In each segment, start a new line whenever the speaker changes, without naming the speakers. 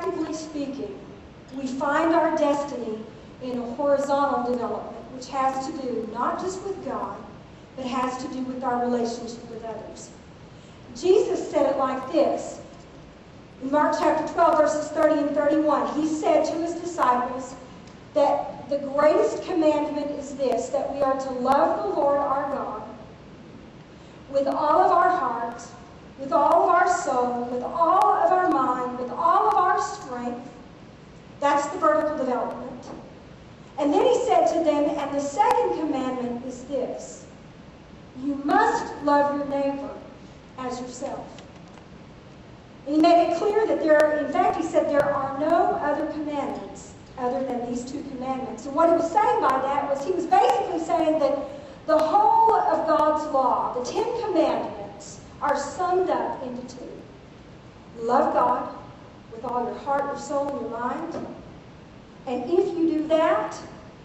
practically speaking, we find our destiny in a horizontal development, which has to do not just with God, but has to do with our relationship with others. Jesus said it like this. In Mark chapter 12, verses 30 and 31, he said to his disciples that the greatest commandment is this, that we are to love the Lord our God with all of our heart, with all of our soul, with all of our mind, with all of our strength. That's the vertical development. And then he said to them, and the second commandment is this, you must love your neighbor as yourself. And he made it clear that in fact, he said there are no other commandments other than these two commandments. And what he was saying by that was he was basically saying that the whole of God's law, the 10 commandments, are summed up into two. Love God with all your heart, your soul, and your mind. And if you do that,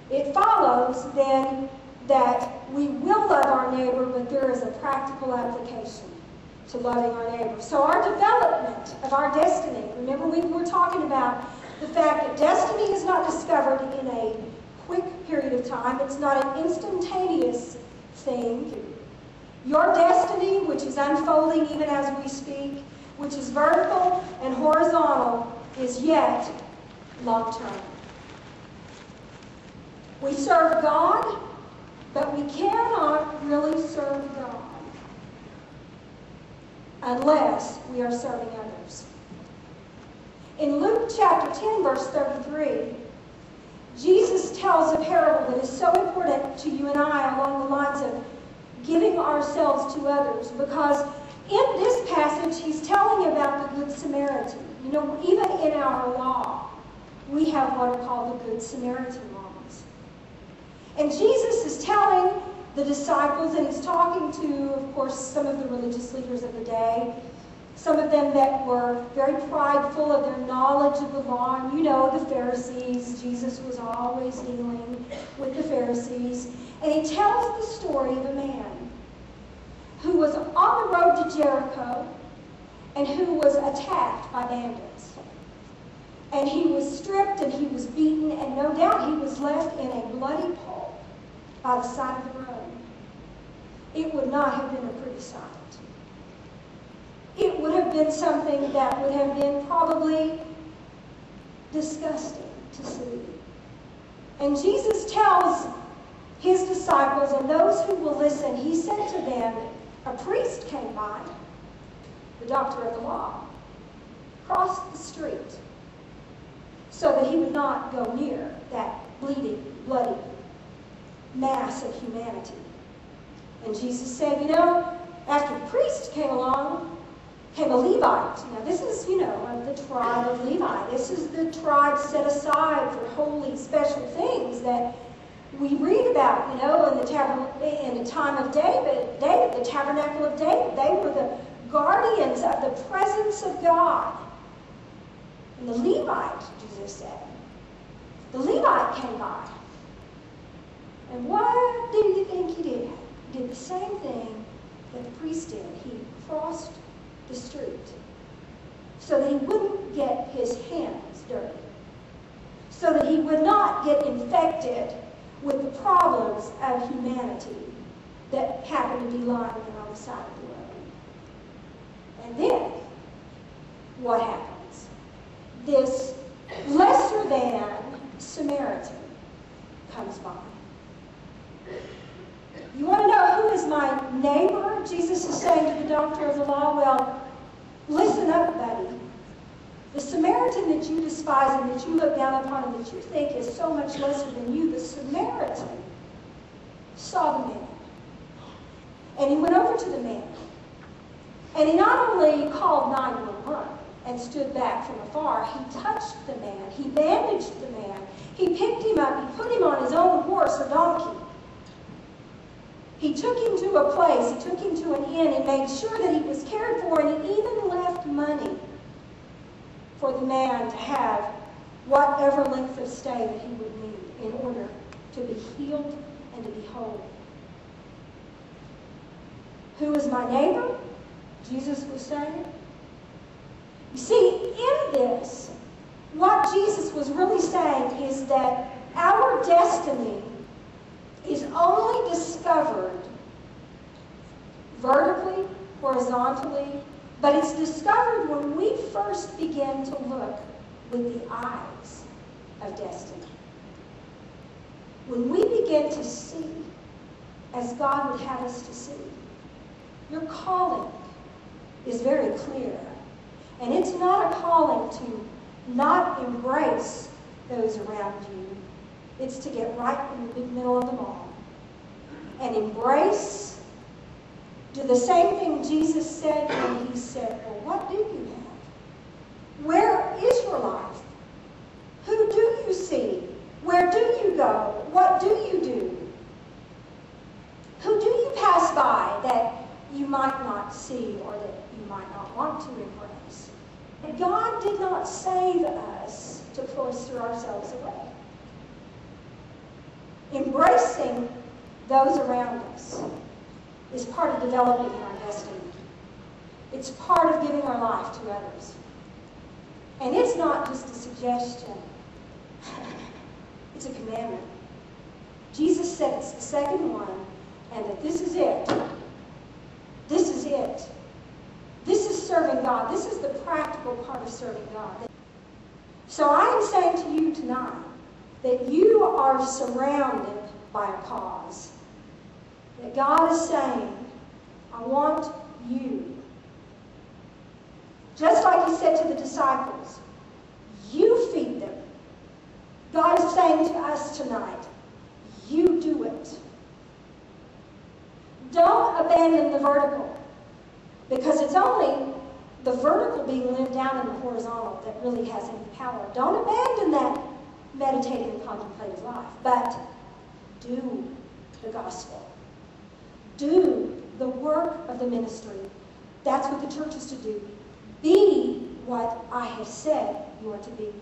it follows then that we will love our neighbor, but there is a practical application to loving our neighbor. So our development of our destiny, remember we were talking about the fact that destiny is not discovered in a quick period of time. It's not an instantaneous thing. Your destiny, which is unfolding even as we speak, which is vertical and horizontal, is yet long-term. We serve God, but we cannot really serve God unless we are serving others. In Luke chapter 10, verse 33, Jesus tells a parable that is so important to you and I along the lines of giving ourselves to others, because in this passage he's telling about the Good Samaritan. You know, even in our law, we have what are called the Good Samaritan laws. And Jesus is telling the disciples, and he's talking to, of course, some of the religious leaders of the day, some of them that were very prideful of their knowledge of the law. And you know, the Pharisees, Jesus was always dealing with the Pharisees. And he tells the story of a man who was on the road to Jericho and who was attacked by bandits. And he was stripped and he was beaten, and no doubt he was left in a bloody pulp by the side of the road. It would not have been a pretty sight. It would have been something that would have been probably disgusting to see. And Jesus tells his disciples and those who will listen, he said to them, a priest came by, the doctor of the law, crossed the street so that he would not go near that bleeding, bloody mass of humanity. And Jesus said, you know, after the priest came along, came a Levite. Now this is, you know, of the tribe of Levi. This is the tribe set aside for holy, special things that we read about, you know, in the time of David, the tabernacle of David. They were the guardians of the presence of God. And the Levite, Jesus said, the Levite came by. And what do you think he did? He did the same thing that the priest did. He crossed the street so that he wouldn't get his hands dirty, so that he would not get infected with the problems of humanity that happened to be lying on the side of the road. And then, what happens? This lesser than Samaritan comes by. You want to know who is my neighbor? Jesus is saying to the doctor of the law, well, listen up, buddy. The Samaritan that you despise and that you look down upon and that you think is so much lesser than you, the Samaritan saw the man. And he went over to the man. And he not only called 911 and stood back from afar, he touched the man. He bandaged the man. He picked him up. He put him on his own horse or donkey. He took him to a place, he took him to an inn and made sure that he was cared for, and he even left money for the man to have whatever length of stay that he would need in order to be healed and to be whole. Who is my neighbor? Jesus was saying. You see, in this, what Jesus was really saying is that our destiny is only discovered vertically, horizontally, but it's discovered when we first begin to look with the eyes of destiny. When we begin to see as God would have us to see. Your calling is very clear. And it's not a calling to not embrace those around you. It's to get right in the big middle of them all and embrace. Do the same thing Jesus said when he said, well, what do you have? Where is your life? Who do you see? Where do you go? What do you do? Who do you pass by that you might not see or that you might not want to embrace? God did not save us to cloister ourselves away. Embracing those around us is part of developing our destiny. It's part of giving our life to others. And it's not just a suggestion. It's a commandment. Jesus said it's the second one, and that this is it. This is it. This is serving God. This is the practical part of serving God. So I am saying to you tonight that you are surrounded by a cause. That God is saying, I want you. Just like he said to the disciples, you feed them. God is saying to us tonight, you do it. Don't abandon the vertical, because it's only the vertical being lived down in the horizontal that really has any power. Don't abandon that meditative and contemplative life, but do the gospel. Do the work of the ministry. That's what the church is to do. Be what I have said you are to be.